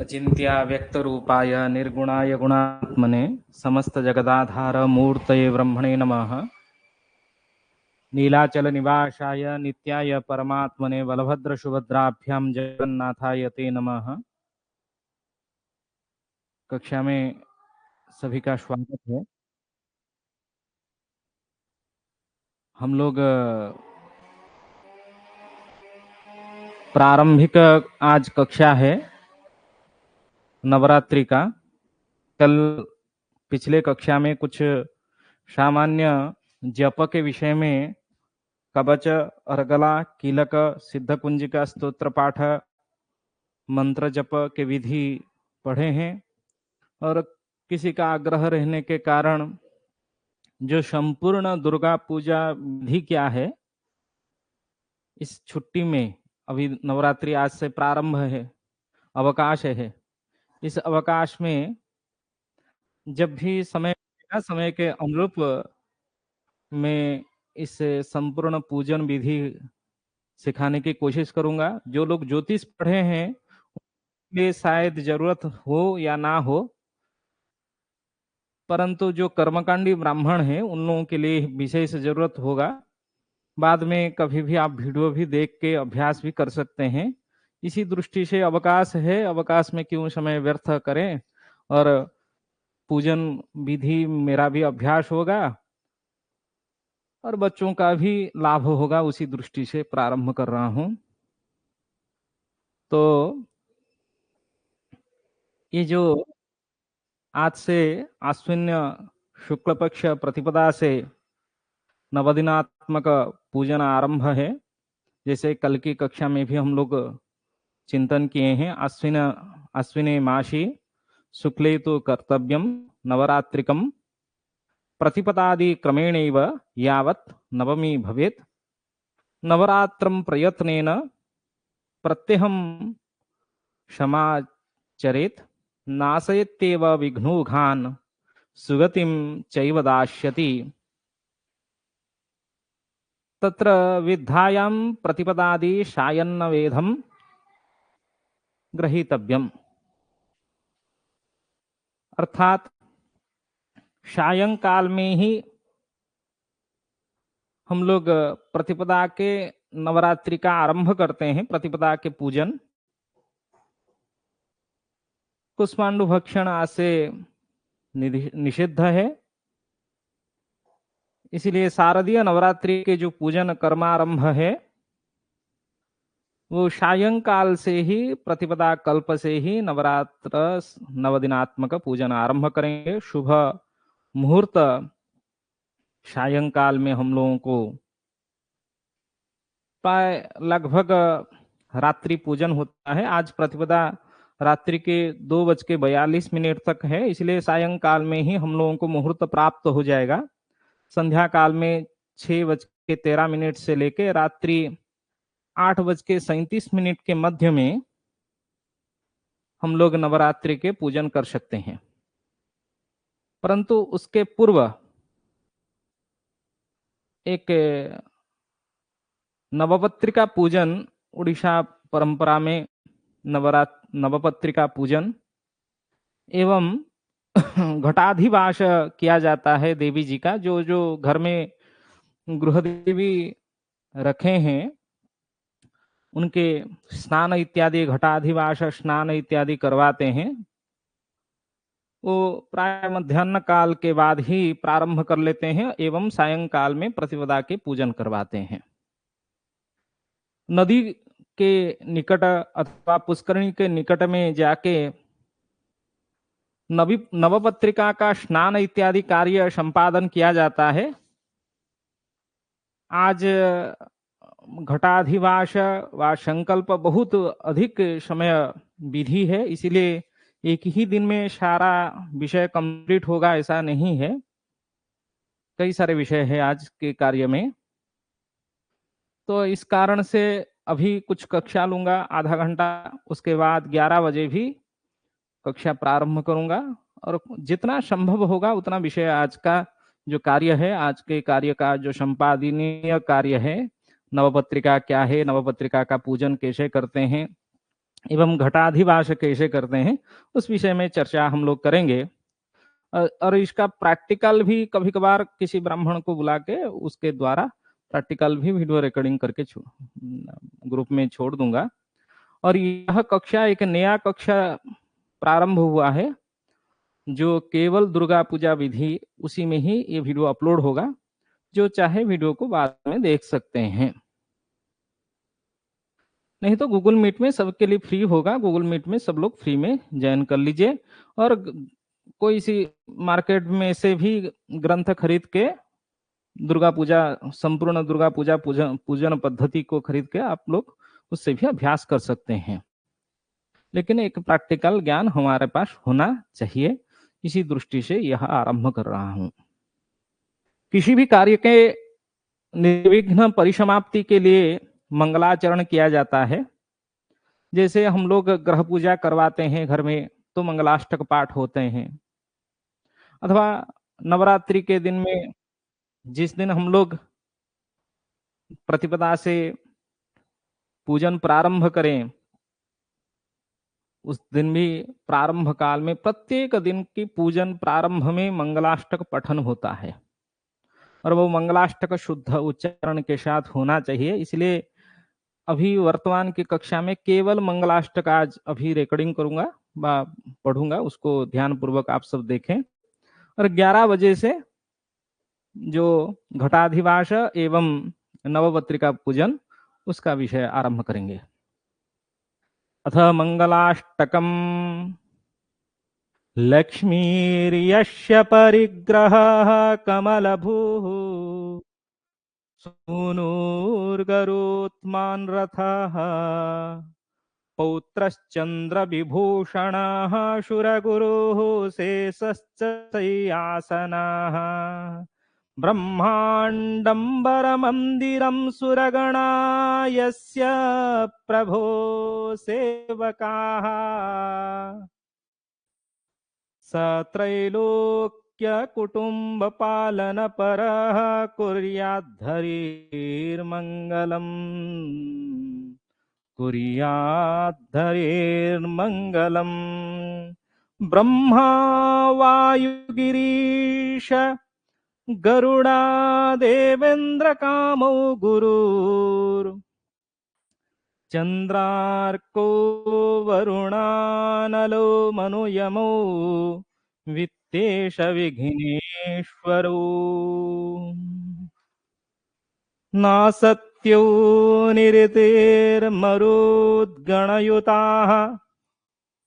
अचिन्त्य व्यक्तरूपाय निर्गुणाय गुणात्मने समस्त जगदाधार मूर्तये ब्रह्मणे नमः। नीलाचल निवासाय नित्याय परमात्मने बलभद्र सुभद्राभ्यां जगन्नाथाय ते नमः। कक्षा में सभी का स्वागत है। हम लोग प्रारंभिक आज कक्षा है नवरात्रि का। कल पिछले कक्षा में कुछ सामान्य जप के विषय में कवच, अर्गला, कीलक, सिद्ध कुंजिका, स्तोत्र पाठ, मंत्र जप के विधि पढ़े हैं। और किसी का आग्रह रहने के कारण जो संपूर्ण दुर्गा पूजा विधि क्या है, इस छुट्टी में अभी नवरात्रि आज से प्रारंभ है, अवकाश है। इस अवकाश में जब भी समय के अनुरूप मैं इस संपूर्ण पूजन विधि सिखाने की कोशिश करूंगा। जो लोग ज्योतिष पढ़े हैं उनके शायद जरूरत हो या ना हो, परंतु जो कर्मकांडी ब्राह्मण हैं उन लोगों के लिए विशेष जरूरत होगा। बाद में कभी भी आप वीडियो भी देख के अभ्यास भी कर सकते हैं। इसी दृष्टि से अवकाश है, अवकाश में क्यों समय व्यर्थ करें, और पूजन विधि मेरा भी अभ्यास होगा और बच्चों का भी लाभ होगा। उसी दृष्टि से प्रारंभ कर रहा हूं। तो ये जो आज से आश्विन शुक्ल पक्ष प्रतिपदा से नवदिनात्मक पूजन आरंभ है। जैसे कल की कक्षा में भी हम लोग चिंतन किए हैं। अश्विने मासी शुक्ले तो कर्तव्यम नवरात्रिकम प्रतिपदादि क्रमेणैव यावत् नवमी भवेत् नवरात्रं प्रयत्नेन प्रत्यहं क्षमाचरेत् नाशयत्येव विघ्नौघान् सुगतिं चैव दास्यति। तत्र विद्यायां प्रतिपदादि सायन्न वेदं ग्रहीतव्यम। अर्थात सायंकाल में ही हम लोग प्रतिपदा के नवरात्रि का आरंभ करते हैं। प्रतिपदा के पूजन कुष्मांडु भक्षण आज से निषिद्ध है। इसलिए शारदीय नवरात्रि के जो पूजन कर्मारंभ है वो सायंकाल से ही, प्रतिपदा कल्प से ही नवरात्र नवदिनात्मक पूजन आरंभ करेंगे। शुभ मुहूर्त सायंकाल में हम लोगों को प्राय लगभग रात्रि पूजन होता है। आज प्रतिपदा रात्रि के 2:42 तक है, इसलिए सायंकाल में ही हम लोगों को मुहूर्त प्राप्त हो जाएगा। संध्या काल में 6:13 से लेके रात्रि 8:37 के मध्य में हम लोग नवरात्रि के पूजन कर सकते हैं। परंतु उसके पूर्व एक नवपत्रिका पूजन, उड़ीसा परंपरा में नवपत्रिका पूजन एवं घटाधिवास किया जाता है देवी जी का। जो जो घर में गृह देवी रखे हैं उनके स्नान इत्यादि, घटाधिवास स्नान इत्यादि करवाते हैं। वो प्राय मध्याह्न काल के बाद ही प्रारंभ कर लेते हैं एवं सायंकाल में प्रतिपदा के पूजन करवाते हैं। नदी के निकट अथवा पुष्करणी के निकट में जाके नवपत्रिका का स्नान इत्यादि कार्य संपादन किया जाता है। आज घटाधिवास व संकल्प बहुत अधिक समय विधि है, इसीलिए एक ही दिन में सारा विषय कंप्लीट होगा ऐसा नहीं है। कई सारे विषय है आज के कार्य में। तो इस कारण से अभी कुछ कक्षा लूंगा आधा घंटा, उसके बाद 11 बजे भी कक्षा प्रारंभ करूंगा और जितना संभव होगा उतना विषय आज का जो कार्य है, आज के कार्य का जो संपादनीय कार्य है, नवपत्रिका क्या है, नवपत्रिका का पूजन कैसे करते हैं, एवं घटाधिवास कैसे करते हैं उस विषय में चर्चा हम लोग करेंगे। और इसका प्रैक्टिकल भी कभी कभार किसी ब्राह्मण को बुला के उसके द्वारा प्रैक्टिकल भी वीडियो रिकॉर्डिंग करके ग्रुप में छोड़ दूंगा। और यह कक्षा एक नया कक्षा प्रारंभ हुआ है जो केवल दुर्गा पूजा विधि, उसी में ही ये वीडियो अपलोड होगा। जो चाहे वीडियो को बाद में देख सकते हैं, नहीं तो गूगल मीट में सबके लिए फ्री होगा। गूगल मीट में सब लोग फ्री में ज्वाइन कर लीजिए और कोई सी मार्केट में से भी ग्रंथ खरीद के दुर्गा पूजा, संपूर्ण दुर्गा पूजा पूजन पद्धति को खरीद के आप लोग उससे भी अभ्यास कर सकते हैं। लेकिन एक प्रैक्टिकल ज्ञान हमारे पास होना चाहिए, इसी दृष्टि से यह आरंभ कर रहा हूं। किसी भी कार्य के निर्विघ्न परिसमाप्ति के लिए मंगलाचरण किया जाता है। जैसे हम लोग ग्रह पूजा करवाते हैं घर में तो मंगलाष्टक पाठ होते हैं, अथवा नवरात्रि के दिन में जिस दिन हम लोग प्रतिपदा से पूजन प्रारंभ करें, उस दिन भी प्रारंभ काल में प्रत्येक दिन की पूजन प्रारंभ में मंगलाष्टक पठन होता है और वो मंगलाष्टक शुद्ध उच्चारण के साथ होना चाहिए। इसलिए अभी वर्तमान की कक्षा में केवल मंगलाष्टक आज अभी रिकॉर्डिंग करूंगा व पढ़ूंगा, उसको ध्यान पूर्वक आप सब देखें। और 11 बजे से जो घटाधिवास एवं नवपत्रिका पूजन उसका विषय आरंभ करेंगे। अथ मंगलाष्टकम्। लक्ष्मीर्यस्य परिग्रहः कमलभूः सूनुर्गरुत्मान् रथः पौत्रश्चन्द्रविभूषणः शूरगुरुः शेषश्च शय्यासनः ब्रह्माण्डम्बरमन्दिरं सुरगणा यस्य प्रभो सेवकाः स त्रैलोक्यकुटुम्बपालनपरः कुर्याद्धरीर्मङ्गलम् कुर्याद्धरीर्मङ्गलम्। ब्रह्मा वायुगिरीश गरुडा देवेन्द्रकामौ गुरुर् चंद्रार्को वरुणानलो मनुयमो वित्तेश विघ्नेश्वरो नासत्यो निरतेर्मरुद्गणयुताः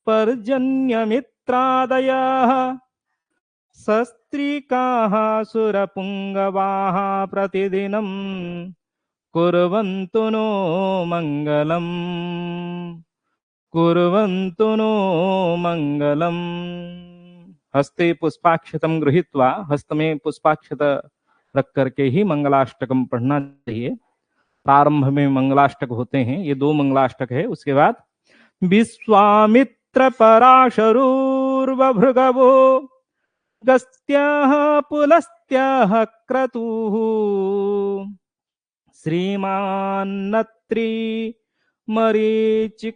पर्जन्यमित्रादयः सस्त्रीकाः सुरपुङ्गवाः प्रतिदिनं कुर्वन्तु नो मङ्गलम् कुर्वन्तु नो मङ्गलम्। हस्ते पुष्पाक्षतम गृहीत्वा, हस्त में पुष्पाक्षत रख करके ही मंगलाष्टकम पढ़ना चाहिए। प्रारंभ में मंगलाष्टक होते हैं, ये 2 मंगलाष्टक है। उसके बाद विश्वामित्र पराशरूर्वभृगवो गस्त्याः पुलस्त्याः क्रतुः श्रीमान्नत्री मरीचिकौत्यपुलः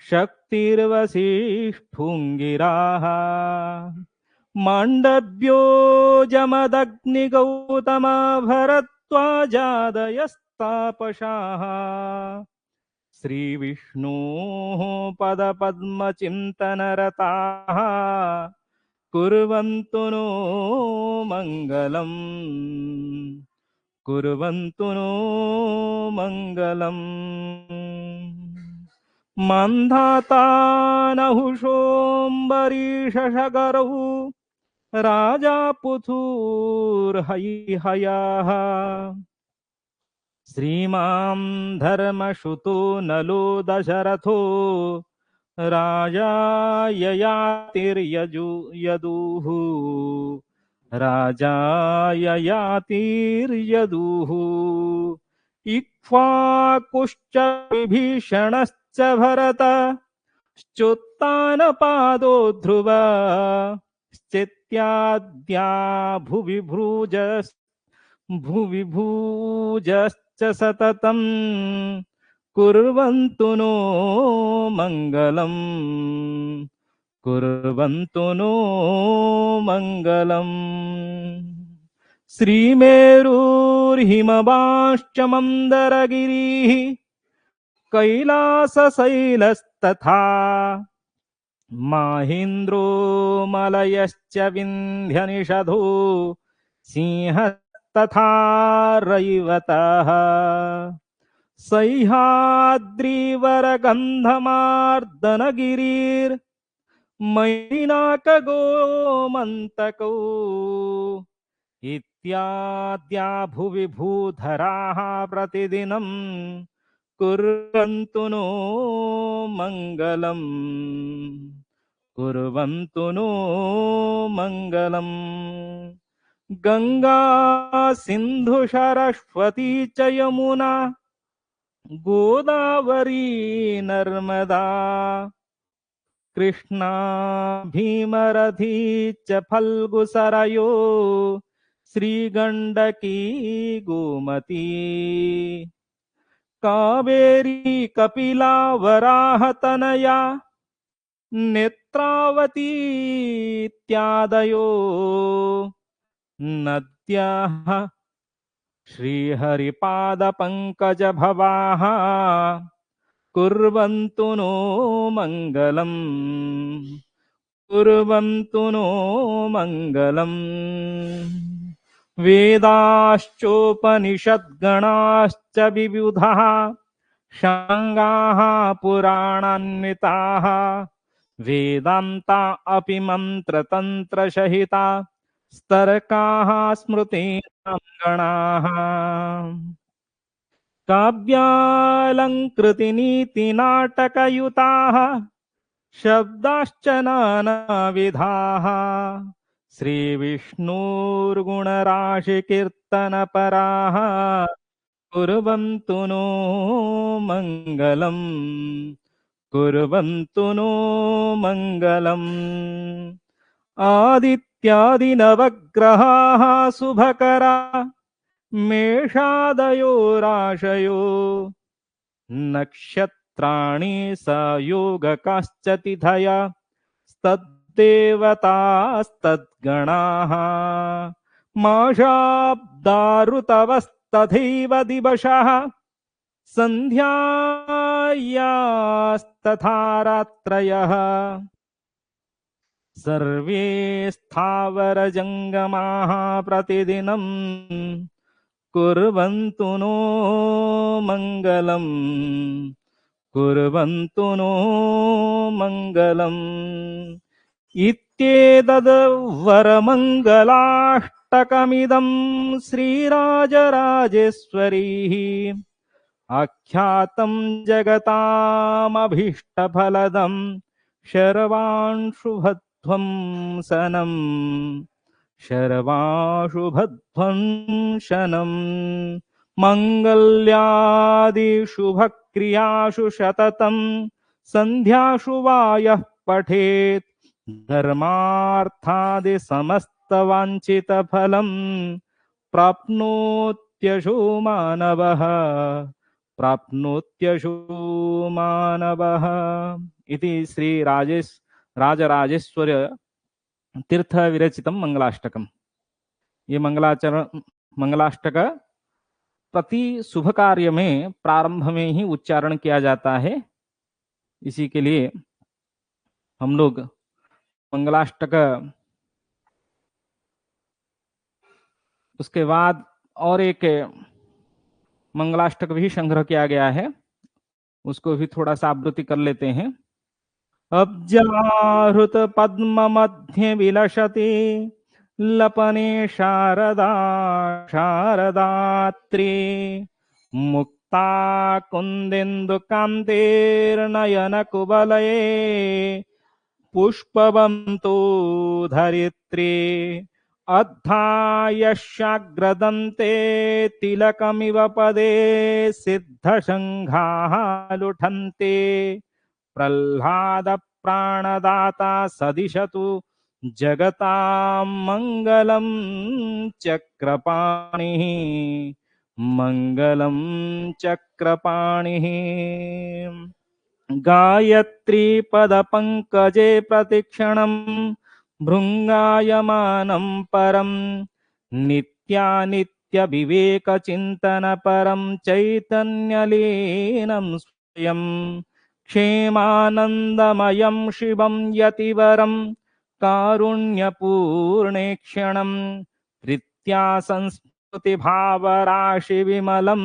शक्तिर्वसिष्ठुङ्गिराः माण्डव्यो जमदग्निगौतम भरद्वाजादयस्तापसाः श्रीविष्णोः पदपद्मचिन्तनरताः कुर्वन्तु नो मङ्गलम् कुर्वन्तु नो मङ्गलम्। मन्धाता नहुषोऽम्बरीषशगरौ राजा पुथुर्हयिहयः श्रीमान् धर्मसुतो नलो दशरथो राजा ययातिर्यदुः राजा ययातिर्यदुः इक्ष्वाकुश्च विभीषणश्च भरत श्चोत्तानपादो ध्रुव श्चेत्याद्या भुवि भूजश्च सततम् कुर्वन्तु नो मङ्गलम्, कुर्वन्तु नो मङ्गलम्। श्रीमेरुर्हिमवांश्च मन्दरगिरिः कैलासशैलस्तथा माहेन्द्रो मलयश्च विन्ध्यनिषधो सिंहस्तथा रैवतः सह्याद्रिवरगन्धमार्दनगिरिर्मैनाकगोमन्तकौ इत्याद्या भुवि भूधराः प्रतिदिनं कुर्वन्तु नो मङ्गलम्, कुर्वन्तु नो मङ्गलम्। गंगा सिंधु सरस्वती च यमुना गोदावरी नर्मदा कृष्णा भीमरथी च फल्गु सरयो श्रीगंडकी गोमती कावेरी कपिला वराहतनया नेत्रावती इत्यादयो नद्याः श्रीहरिपादपङ्कजभवाः कुर्वन्तु नो मङ्गलम्, कुर्वन्तु नो मङ्गलम्। वेदाश्चोपनिषद्गणाश्च विविधाः शाङ्गाः पुराणान्विताः वेदान्ता अपि मन्त्रतन्त्रसहिता स्तरकाः स्मृतीनां गणाः काव्यालङ्कृतिनीतिनाटकयुताः शब्दाश्च नानाविधाः श्रीविष्णुर्गुणराशिकीर्तनपराः कुर्वन्तु नो मङ्गलम्, कुर्वन्तु नो मङ्गलम्। आदित्यादिनवग्रहाः शुभकरा मेषादयो राशयो नक्षत्राणि सयोगकाश्च तिथया तद्देवतास्तद्गणाः माशाब्दारुतवस्तथैव दिवशः सन्ध्यायास्तथा रात्रयः सर्वे स्थावरजङ्गमाः प्रतिदिनं कुर्वन्तु नो मङ्गलम्, कुर्वन्तु नो मङ्गलम्। इत्येतद् वरमङ्गलाष्टकमिदं श्रीराजराजेश्वरीः आख्यातं जगतामभीष्टफलदं शर्वांशुभध्वंसनम्, शर्वांशुभध्वंसनम्। मङ्गल्यादिशुभक्रियासु सततं सन्ध्यासु वा यः पठेत् धर्मार्थादिसमस्तवाञ्छितफलं प्राप्नोत्यशो मानवः, प्राप्नोत्यशो मानवः। इति श्री राजराजेश्वर तीर्थ विरचितम मंगलाष्टकम। ये मंगलाष्टक प्रति शुभ कार्य में प्रारंभ में ही उच्चारण किया जाता है। इसी के लिए हम लोग मंगलाष्टक, उसके बाद और एक मंगलाष्टक भी संग्रह किया गया है, उसको भी थोड़ा सा आवृत्ति कर लेते हैं। अब्जाहृत पद्म मध्य विलसते लपने शारदा शारदात्री मुक्ता कुंदेन्दु कांतेर्नयन कुवलये पुष्पवन्तो धरित्री अद्धायशाग्रदन्ते तिलकमिव पदे सिद्धशङ्घाः लुठन्ते प्रह्लाद प्राणदाता सदिशतु जगतां मंगलम चक्रपाणिः मंगलम चक्रपाणिः गायत्री पद पंकजे प्रतिक्षणं भृंगायमानं परम नित्यानित्य विवेक चिंतन परम चैतन्यलीनं स्वयं क्षेमानंदमयं शिवं यतिवरं कारुण्यपूर्णेक्षणं प्रीत्या संस्कृति भावराशि विमलं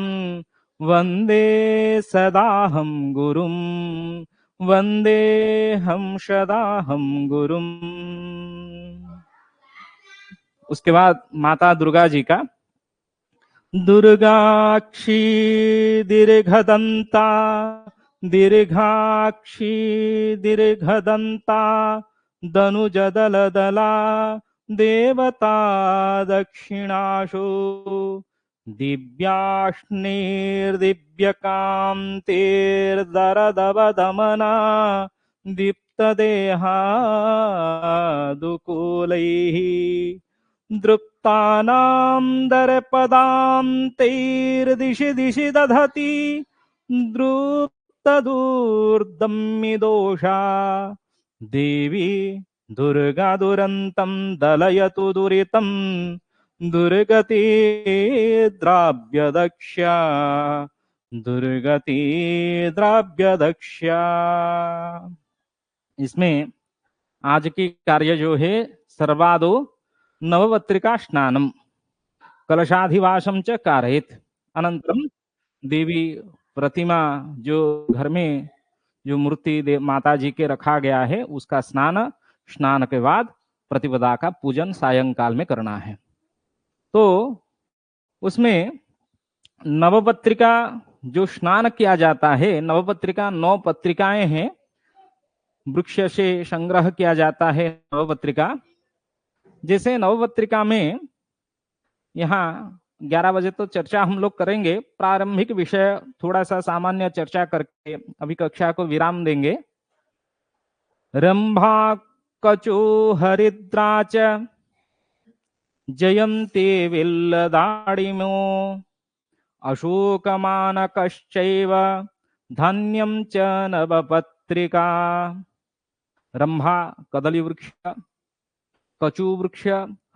वंदे सदाहं गुरुं वंदेहं सदाहं गुरुं। उसके बाद माता दुर्गा जी का दुर्गाक्षी दीर्घदंता दीर्घाक्षी दीर्घदंता दनुजदलदला देवता दक्षिणाशु दिव्याश्निर्दिव्यकान्तिर्दरदवदमना दीप्तदेहा दुकूलैः दृप्तानां दर्पदान्तैर्दिशि दिशि दधति द्रुप्तदूर्दम्मिदोषा देवी दुर्गा दुरन्तं दलयतु दुरितं दुर्गति द्राव्यदक्ष्या दुर्गति द्राव्यदक्ष्या। इसमें आज की कार्य जो है सर्वादो नवपत्रिका स्नानम कलशाधिवासम च कारयेत। अनंतरम देवी प्रतिमा जो घर में जो मूर्ति माता जी के रखा गया है उसका स्नान के बाद प्रतिपदा का पूजन सायंकाल में करना है। तो उसमें नवपत्रिका जो स्नान किया जाता है, नवपत्रिका 9 पत्रिकाएं हैं, वृक्ष से संग्रह किया जाता है नवपत्रिका। जैसे नवपत्रिका में यहाँ 11 बजे तो चर्चा हम लोग करेंगे, प्रारंभिक विषय थोड़ा सा सामान्य चर्चा करके अभी कक्षा को विराम देंगे। रंभा कचो हरिद्रा च जयन्ते विल्लदाडिमो अशोकमानकश्चैव धन्यं च नवपत्रिका। रंभा कदली वृक्ष, कचू वृक्ष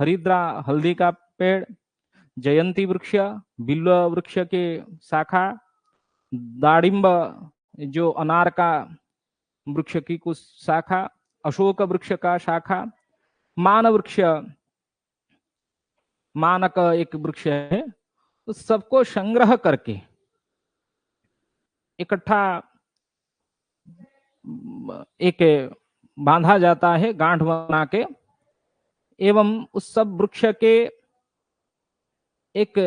हरिद्रा हल्दी का पेड़, जयंती वृक्ष बिल्व वृक्ष के शाखा, दाड़िंब जो अनार का वृक्ष की कुछ शाखा, अशोक वृक्ष का शाखा, मान वृक्ष मानक एक वृक्ष है। तो सबको संग्रह करके इकट्ठा एक बांधा जाता है गांठ बना के, एवं उस सब वृक्ष के एक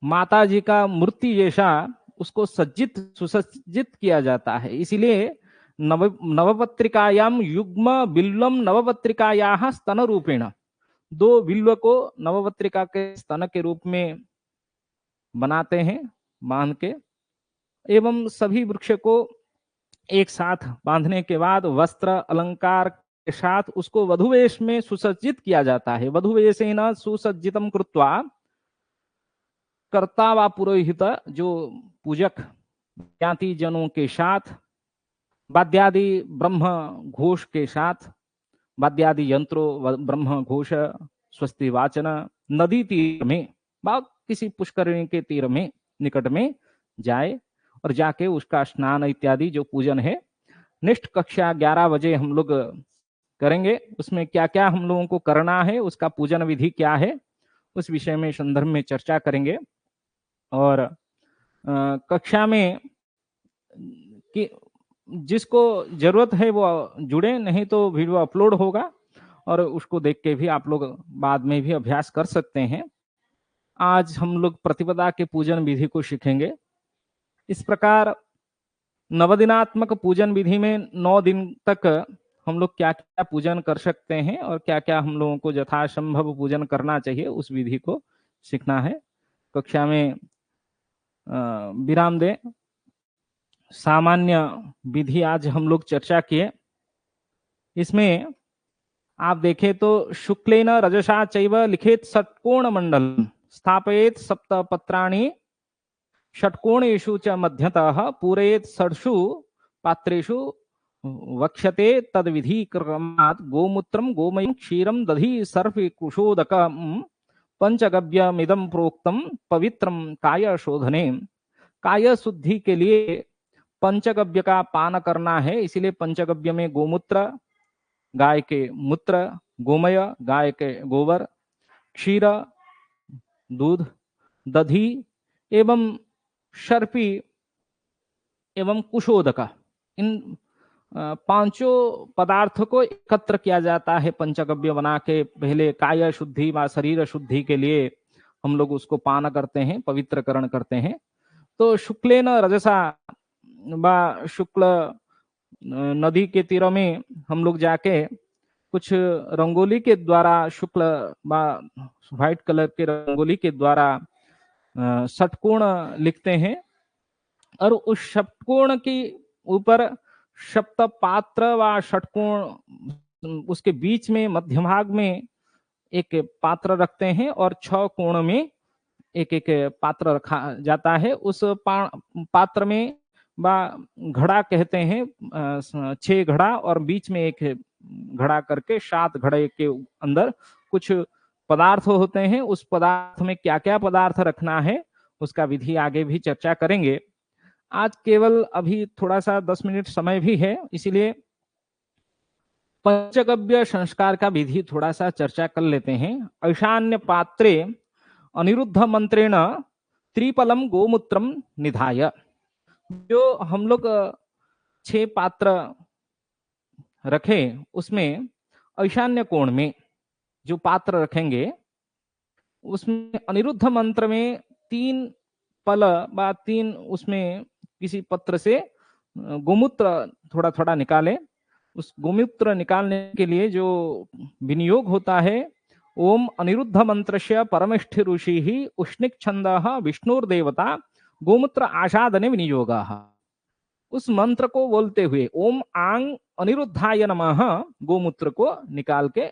माता जी का मूर्ति जैसा उसको सज्जित सुसज्जित किया जाता है। इसीलिए नवपत्रिकायाम युग्म बिल्वम नवपत्रिकायाः स्तन रूपेण, 2 बिल्व को नवपत्रिका के स्तन के रूप में बनाते हैं बांध के, एवं सभी वृक्ष को एक साथ बांधने के बाद वस्त्र अलंकार के साथ उसको वधुवेश में सुसज्जित किया जाता है। वधुवेशेन सुसज्जितम कृत्वा कर्ता व पुरोहित जो पूजक ज्ञाति जनों के साथ वाद्यादि ब्रह्म घोष के साथ, वाद्यादि यंत्रों ब्रह्म घोष स्वस्ति वाचन नदी तीर में व किसी पुष्करिणी के तीर में निकट में जाए और जाके उसका स्नान इत्यादि जो पूजन है निष्ठ कक्षा 11 बजे हम लोग करेंगे। उसमें क्या क्या हम लोगों को करना है, उसका पूजन विधि क्या है, उस विषय में संदर्भ में चर्चा करेंगे। और कक्षा में कि जिसको जरूरत है वो जुड़े, नहीं तो वीडियो अपलोड होगा और उसको देख के भी आप लोग बाद में भी अभ्यास कर सकते हैं। आज हम लोग प्रतिपदा के पूजन विधि को सीखेंगे। इस प्रकार नवदिनात्मक पूजन विधि में 9 दिन तक हम लोग क्या क्या पूजन कर सकते हैं और क्या क्या हम लोगों को यथासंभव पूजन करना चाहिए, उस विधि को सीखना है। कक्षा में विराम दे। सामान्य विधि आज हम लोग चर्चा किए। इसमें आप देखें तो शुक्लेन रजसा चैव लिखित षट्कोण मंडल, स्थापयेत् सप्त पत्राणि षट्कोणेषु च मध्यतः पूरयेत् षड्षु पात्रेषु वक्ष्यते तद्विधि क्रमात् गोमूत्रं गोमयं क्षीरं दधि सर्पि कुशोदकं पंचगव्यमिदं प्रोक्तम पवित्रम काय शोधने। काय शुद्धि के लिए पंचगव्य का पान करना है, इसीलिए पंचगव्य में गोमूत्र गाय के मूत्र, गोमय गाय के गोबर, क्षीर दूध, दधी एवं सर्पी एवं कुशोदका, इन पांचों पदार्थों को एकत्र किया जाता है पंचगव्य बना के। पहले काय शुद्धि व शरीर शुद्धि के लिए हम लोग उसको पान करते हैं, पवित्रकरण करते हैं। तो शुक्लेन रजसा व शुक्ल नदी के तीरों में हम लोग जाके कुछ रंगोली के द्वारा, शुक्ल व व्हाइट कलर के रंगोली के द्वारा षटकोण लिखते हैं और उस षटकोण के ऊपर सप्त पात्र व षटकोण, उसके बीच में मध्य भाग में एक पात्र रखते हैं और 6 कोण में एक एक पात्र रखा जाता है। उस पात्र में घड़ा कहते हैं, 6 घड़ा और बीच में एक घड़ा करके 7 घड़े के अंदर कुछ पदार्थ होते हैं। उस पदार्थ में क्या क्या पदार्थ रखना है उसका विधि आगे भी चर्चा करेंगे। आज केवल अभी थोड़ा सा 10 मिनट समय भी है, इसीलिए पंचगव्य संस्कार का विधि थोड़ा सा चर्चा कर लेते हैं। ईशान्य पात्रे अनिरुद्ध मंत्रेण त्रिपलम गोमूत्रम निधाय। जो हम लोग 6 पात्र रखे उसमें ईशान्य कोण में जो पात्र रखेंगे उसमें अनिरुद्ध मंत्र में 3 पल व 3 उसमें किसी पत्र से गोमूत्र थोड़ा थोड़ा निकालें। उस गोमूत्र निकालने के लिए जो विनियोग होता है, ओम अनिरुद्ध मंत्रस्य परमेष्ठ ऋषि ही उष्णिक छंद विष्णुर्देवता गोमूत्र आसादने विनियोगा। उस मंत्र को बोलते हुए ओम आंग अनिरुद्धाय नमः गोमूत्र को निकाल के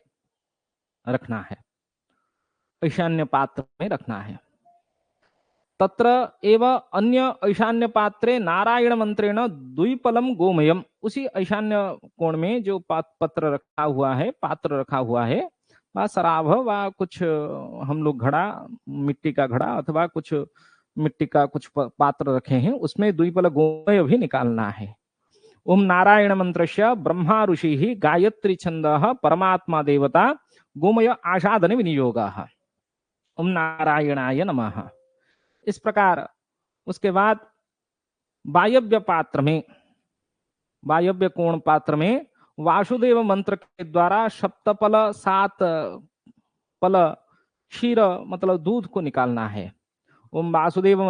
रखना है, ईशान्य पात्र में रखना है। तत्र एव अन्य ईशान्य पात्रे नारायण मंत्रेण द्विपलम गोमयम। उसी ईशान्य कोण में जो पत्र रखा हुआ है, पात्र रखा हुआ है, व शराब व कुछ हम लोग घड़ा, मिट्टी का घड़ा अथवा कुछ मिट्टी का कुछ पात्र रखे हैं, उसमें द्विपल गोमय भी निकालना है। ओम नारायण मंत्रस्य ब्रह्मा ऋषि ही गायत्री छंद परमात्मा देवता गोमय आसादन विनियोगा। ओम नारायणाय नमः। इस प्रकार उसके बाद वायव्य पात्र में, वायव्य कोण पात्र में वासुदेव मंत्र के द्वारा सप्तपल 7 पल क्षीर मतलब दूध को निकालना है। ओम वासुदेव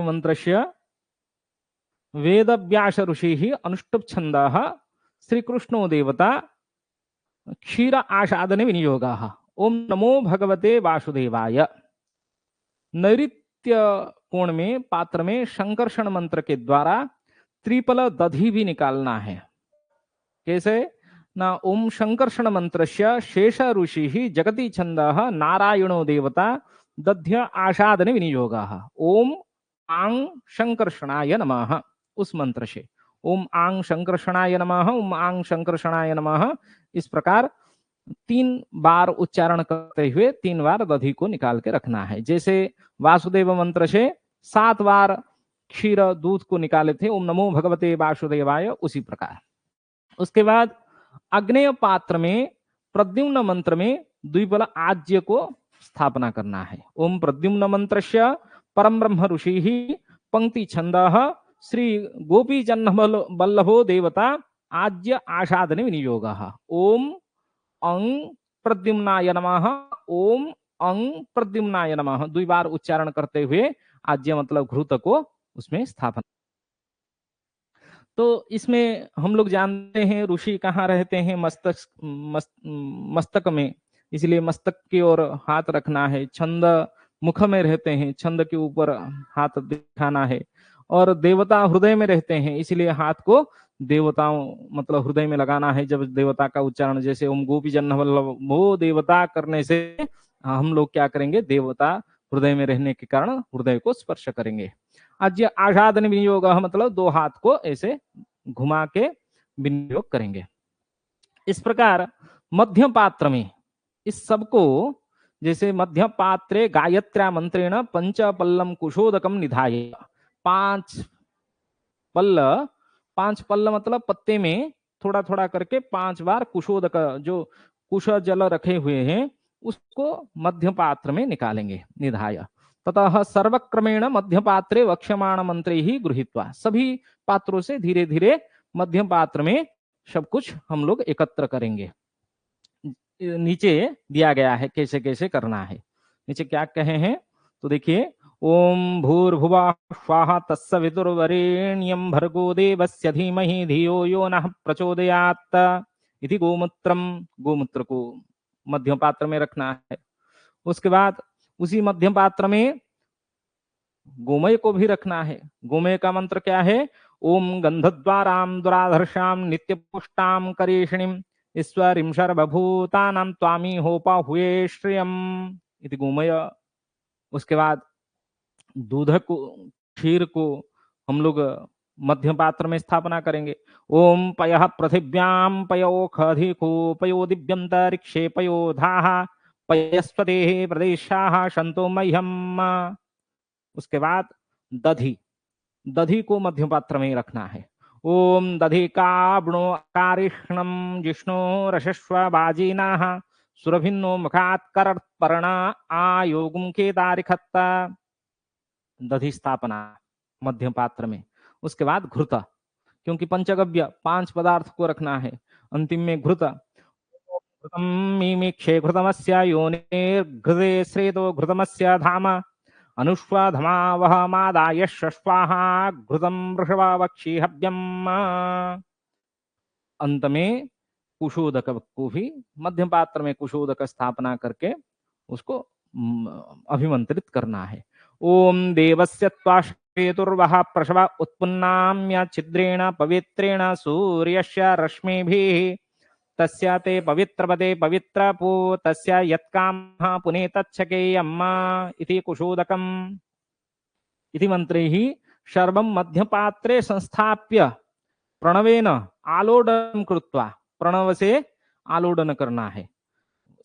मंत्रस्य वेद व्यास ऋषि ही अनुष्टुप छंद श्री कृष्णो देवता क्षीर आसादने विनियोगा। ओम नमो भगवते वासुदेवाय। नैऋत्य कोण में पात्र में संकर्षण मंत्र के द्वारा त्रिपल दधि भी निकालना है। कैसे ना, ओम संकर्षण मंत्रस्य शेष ऋषि ही जगति छंद नारायणो देवता दध्य आसादने विनियोगा। ओम आंग संकर्षणाय नमः। उस मंत्र से ओम आंग संकर्षणाय नमः, ओम आंग संकर्षणाय नमः, इस प्रकार 3 बार उच्चारण करते हुए 3 बार दधि को निकाल के रखना है। जैसे वासुदेव मंत्र से 7 बार क्षीर दूध को निकाले थे, ओम नमो भगवते वासुदेवाय, उसी प्रकार। उसके बाद अग्नेय पात्र में प्रद्युम्न मंत्र में द्विबल आज्य को स्थापना करना है। ओम प्रद्युम्न मंत्रस्य परम ब्रह्म ऋषि ही पंक्ति छंद श्री गोपी जन्म बल्लभो देवता आज्य आसादने विनियोगा। ओम अंग प्रद्युम्नाय नमः, ओम अंग प्रद्युम्नाय नमः, 2 बार उच्चारण करते हुए आज्य मतलब घृत को उसमें स्थापना। तो इसमें हम लोग जानते हैं ऋषि कहाँ रहते हैं, मस्तक में, इसलिए मस्तक की ओर हाथ रखना है। छंद मुख में रहते हैं, छंद के ऊपर हाथ दिखाना है। और देवता हृदय में रहते हैं, इसलिए हाथ को देवताओं मतलब हृदय में लगाना है जब देवता का उच्चारण, जैसे ओम गोपी जन वल्लभ वो देवता करने से हम लोग क्या करेंगे, देवता हृदय में रहने के कारण हृदय को स्पर्श करेंगे। आज आषादन विनियोग मतलब दो हाथ को ऐसे घुमा के विनियोग करेंगे। इस प्रकार मध्य पात्र में इस सबको, जैसे मध्य पात्रे गायत्र्या मंत्रेण पंच पल्लम कुशोदकम निधाय, पांच पल्ल, पांच पल्ल मतलब पत्ते में थोड़ा थोड़ा करके 5 बार कुशोदक जो कुश जल रखे हुए हैं उसको मध्य पात्र में निकालेंगे निधाय। ततः सर्वक्रमेण मध्य पात्रे वक्ष्यमाण मंत्रे ही गृहीत्वा, सभी पात्रों से धीरे धीरे मध्य पात्र में सब कुछ हम लोग एकत्र करेंगे। नीचे दिया गया है कैसे कैसे करना है। नीचे क्या कहे हैं तो देखिए, ओम भूर्भुवः स्वाहा तत्सवितुर्वरेण्यं भर्गो देवस्य धीमहि धियो यो नः प्रचोदयात् इति गोमूत्रम, गोमूत्र को मध्य पात्र में रखना है। उसके बाद उसी मध्य पात्र में गोमय को भी रखना है। गोमय का मंत्र क्या है, ओम गंधद्वाराम दुराधर्षाम नित्यपुष्टाम करेषिणीम ईश्वरीं सर्वभूतानां त्वामी होपा हुए श्रियम इति गोमय। उसके बाद दूध को, क्षीर को हम लोग मध्य पात्र में स्थापना करेंगे। ओम पयः पृथिव्याम पयोखधिको पयो दिव्यंतरिक्षे पयो धाः पयस्पते प्रदेशाः शंतो मह्यम। उसके बाद दधि, दधि को मध्य पात्र में रखना है। ओम दधि काब्णो कारिष्णम जिष्णु रशस्व बाजीनाः सुरभिन्नो मुखात् करत्पर्णा आयोगुम के दारिखत्ता, दधि स्थापना मध्य पात्र में। उसके बाद घृत, क्योंकि पंचगव्य 5 पदार्थ को रखना है, अंतिम में घृत। घृतम मीमीक्षे घृतमस्य योनिर्घृते श्रेतो घृतमस्य धाम अनुष्वाधमा वह मादाय स्वाहा घृतम वृषभावक्षी हव्यम। अंत में कुशोदक को भी मध्य पात्र में कुशोदक स्थापना करके उसको अभिमंत्रित करना है। ओम देवस्य त्वाश्रेतुर्वः प्रसव उत्पन्नाम्य छिद्रेण पवित्रेण सूर्यस्य रश्मिभिः तस्य ते पवित्रपदे पवित्रपो तस्य यत्कामः पुनेतच्छकेयम् इति कुशोदकम् इति मंत्रैः सर्वं मध्यपात्रे संस्थाप्य प्रणवेन आलोडन कृत्वा, प्रणव से आलोडन करना है।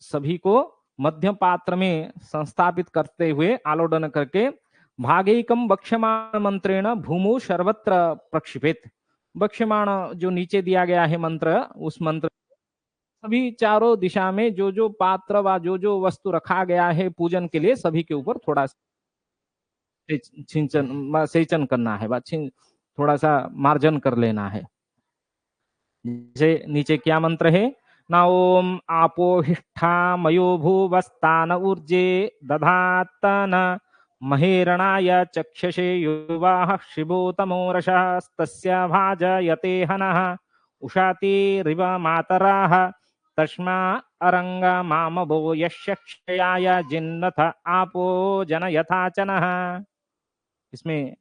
सभी को मध्य पात्र में संस्थापित करते हुए आलोडन करके भागैकम वक्ष्यमाण मंत्रेण भूमौ सर्वत्र प्रक्षिपेत, वक्ष्यमाण जो नीचे दिया गया है मंत्र, उस मंत्र सभी चारों दिशा में जो जो पात्र व जो जो वस्तु रखा गया है पूजन के लिए सभी के ऊपर थोड़ा सिंचन सेचन करना है, थोड़ा सा मार्जन कर लेना है। जैसे नीचे क्या मंत्र है, न ओम आपोहिष्ठा मयो भूवस्तान ऊर्जे दधातन महेरणाय चक्षसे युवाः शिवोतमोरशस्तस्य भाजयते हनः उषातिरिव मातराः तस्मा अरंग मामभो यस्य क्षयाय जिन्नथ आपो जनयथाचनः। इसमें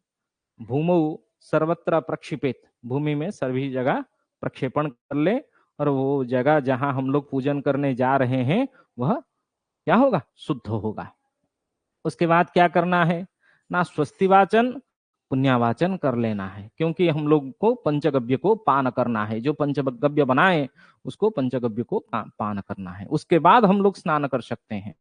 भूमौ सर्वत्र प्रक्षिपेत, भूमि में सभी जगह प्रक्षेपण कर ले, और वो जगह जहां हम लोग पूजन करने जा रहे हैं वह क्या होगा, शुद्ध होगा। उसके बाद क्या करना है ना, स्वस्ति वाचन पुण्यवाचन कर लेना है, क्योंकि हम लोग को पंचगव्य को पान करना है। जो पंचगव्य बनाए उसको पंचगव्य को पान करना है। उसके बाद हम लोग स्नान कर सकते हैं।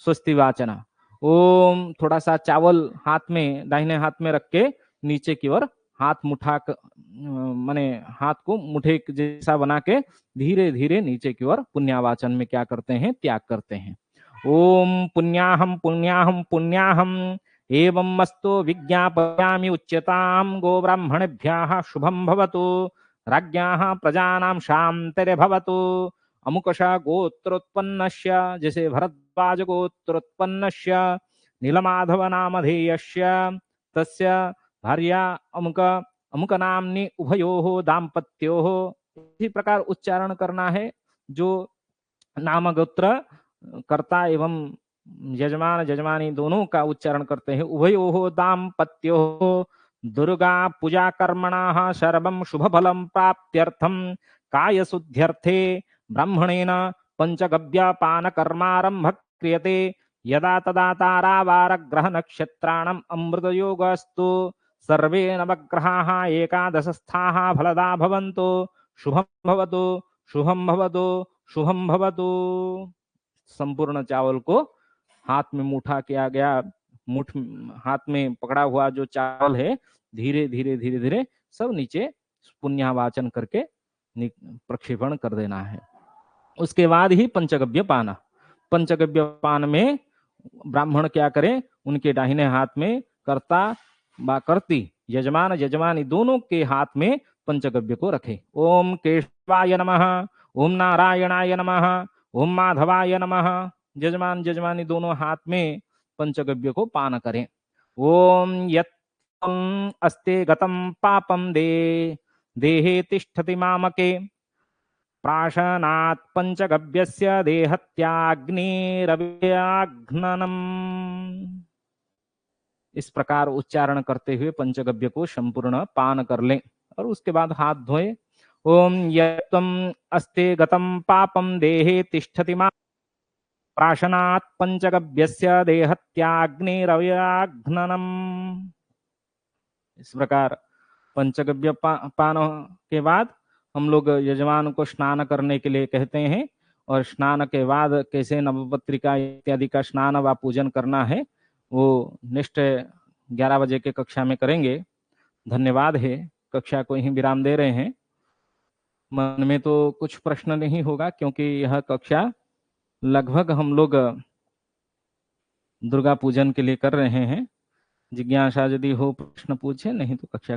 स्वस्ति वाचन, ओम थोड़ा सा चावल हाथ में, दाहिने हाथ में रख के नीचे की ओर हाथ मुठा माने हाथ को मुठे जैसा बना के धीरे धीरे नीचे की ओर पुण्यवाचन में क्या करते हैं, त्याग करते हैं। ओम पुण्याहम पुण्याहम पुण्याहम एवं मस्तो विज्ञापयामि उच्यताम गो ब्राह्मणेभ्यः शुभम भवतु राज्ञाः प्रजानां शान्तिर्भवतु अमुकशा गोत्रोत्पन्नस्य, जैसे भरद्वाज गोत्रोत्पन्नस्य नीलमाधव नामधेयस्य तस्य भार्या अमुक अमुक नामनि उभयोः दाम्पत्योः, इसी प्रकार उच्चारण करना है। जो नाम गोत्र कर्ता एवं यजमान यजमानी दोनों का उच्चारण करते हैं। उभयोः दाम्पत्योः दुर्गा पूजा कर्मणाः सर्वं शुभफलं प्राप्त्यर्थं कायशुद्ध्यर्थे ब्राह्मणेन पञ्चगव्यपानकर्मारम्भः क्रियते। यदा तदा तारावारग्रहनक्षत्राणाम् अमृतयोगस्तु सर्वे नवग्रहाः एकादशस्थाः फलदा भवन्तु। शुभं भवतु, शुभं भवतु, शुभं भवतु। संपूर्ण चावल को हाथ में मुठा किया गया, मुठ हाथ में पकड़ा हुआ जो चावल है धीरे धीरे धीरे धीरे सब नीचे पुण्यवाचन करके प्रक्षेपण कर देना है। उसके बाद ही पंचगव्य पान। पंचगव्य पान में ब्राह्मण क्या करें, उनके दाहिने हाथ में कर्ता व कर्ती, यजमान यजमानी दोनों के हाथ में पंचगव्य को रखे। ओम केशवाय नमः, ओम नारायणाय नमः, ओम माधवाय नमः। यजमान यजमानी दोनों हाथ में पंचगव्य को पान करें। ओम यत्तम अस्ते गतम पापम देहे तिष्ठति मामके प्राशनात् पंचगव्यस्य देहत्याग्निरव्याघ्ननम्। इस प्रकार उच्चारण करते हुए पंचगव्य को संपूर्ण पान कर लें और उसके बाद हाथ धोएं। ओम यत्तम अस्ते गतम पापम देहे तिष्ठति मा प्राशनात् पंचगव्यस्य देहत्याग्निरव्याघ्ननम्। इस प्रकार पंचगव्य पान के बाद हम लोग यजमान को स्नान करने के लिए कहते हैं और स्नान के बाद कैसे नवपत्रिका इत्यादि का स्नान व पूजन करना है वो नेक्स्ट 11 बजे के कक्षा में करेंगे। धन्यवाद है। कक्षा को यहीं विराम दे रहे हैं। मन में तो कुछ प्रश्न नहीं होगा क्योंकि यह कक्षा लगभग हम लोग दुर्गा पूजन के लिए कर रहे हैं। जिज्ञासा यदि हो प्रश्न पूछे, नहीं तो कक्षा